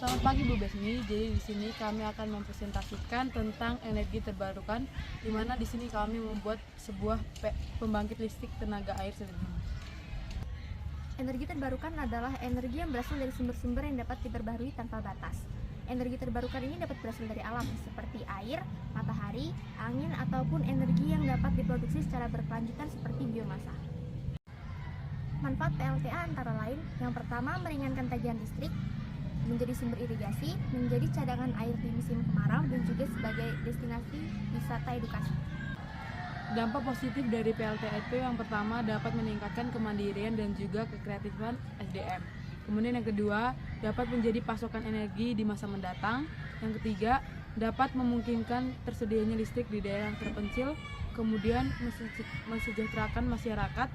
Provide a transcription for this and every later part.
Selamat pagi Bu Besmi. Jadi di sini kami akan mempresentasikan tentang energi terbarukan, di mana di sini kami membuat sebuah pembangkit listrik tenaga air sederhana. Energi terbarukan adalah energi yang berasal dari sumber-sumber yang dapat diperbaharui tanpa batas. Energi terbarukan ini dapat berasal dari alam, seperti air, matahari, angin, ataupun energi yang dapat diproduksi secara berkelanjutan seperti biomasa. Manfaat PLTA antara lain, yang pertama meringankan tagihan listrik, menjadi sumber irigasi, menjadi cadangan air di musim kemarau, dan juga sebagai destinasi wisata edukasi. Dampak positif dari PLTA itu yang pertama dapat meningkatkan kemandirian dan juga kekreatifan SDM. Kemudian yang kedua, dapat menjadi pasokan energi di masa mendatang. Yang ketiga, dapat memungkinkan tersedianya listrik di daerah yang terpencil. Kemudian mensejahterakan masyarakat,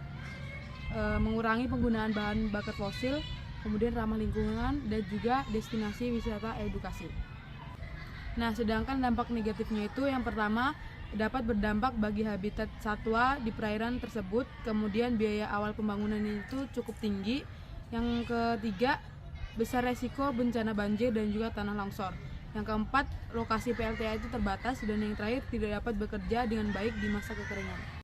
mengurangi penggunaan bahan bakar fosil, kemudian ramah lingkungan, dan juga destinasi wisata edukasi. Nah, sedangkan dampak negatifnya itu yang pertama dapat berdampak bagi habitat satwa di perairan tersebut, kemudian biaya awal pembangunan itu cukup tinggi. Yang ketiga, besar resiko bencana banjir dan juga tanah longsor. Yang keempat, lokasi PLTA itu terbatas, dan yang terakhir tidak dapat bekerja dengan baik di masa kekeringan.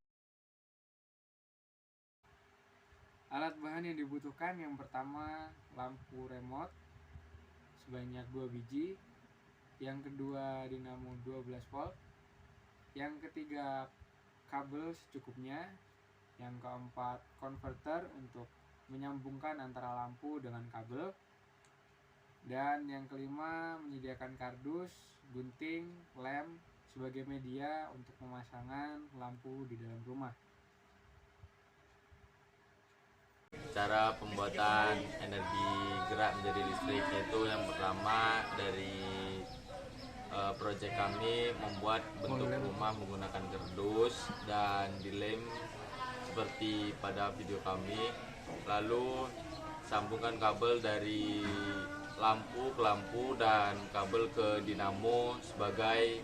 Alat bahan yang dibutuhkan yang pertama lampu remote sebanyak 2 biji, yang kedua dinamo 12 volt, yang ketiga kabel secukupnya, yang keempat konverter untuk menyambungkan antara lampu dengan kabel, dan yang kelima menyediakan kardus, gunting, lem sebagai media untuk pemasangan lampu di dalam rumah. Cara pembuatan energi gerak menjadi listrik itu yang pertama dari proyek kami membuat bentuk rumah menggunakan kardus dan dilem seperti pada video kami, lalu sambungkan kabel dari lampu ke lampu dan kabel ke dinamo sebagai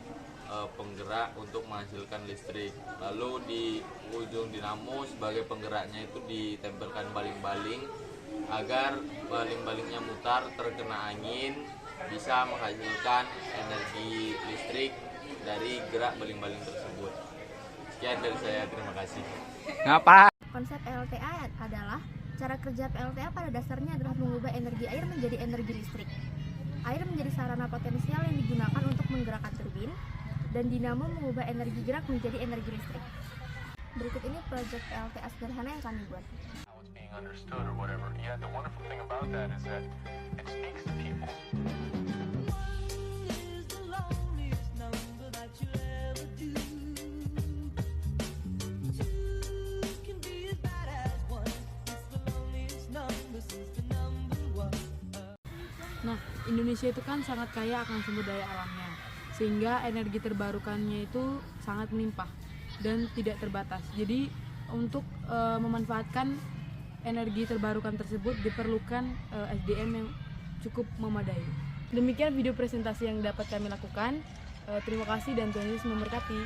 penggerak untuk menghasilkan listrik. Lalu di ujung dinamo sebagai penggeraknya itu ditempelkan baling-baling agar baling-balingnya mutar terkena angin, bisa menghasilkan energi listrik dari gerak baling-baling tersebut. Sekian dari saya, terima kasih. Konsep PLTA adalah cara kerja PLTA pada dasarnya adalah mengubah energi air menjadi energi listrik. Air menjadi sarana potensial yang digunakan untuk menggerakkan turbin, dan dinamo mengubah energi gerak menjadi energi listrik. Berikut ini proyek PLTA sederhana yang kami buat. Nah, Indonesia itu kan sangat kaya akan sumber daya alamnya, sehingga energi terbarukannya itu sangat melimpah dan tidak terbatas. Jadi untuk memanfaatkan energi terbarukan tersebut diperlukan SDM yang cukup memadai. Demikian video presentasi yang dapat kami lakukan. Terima kasih dan Tuhan Yesus memberkati.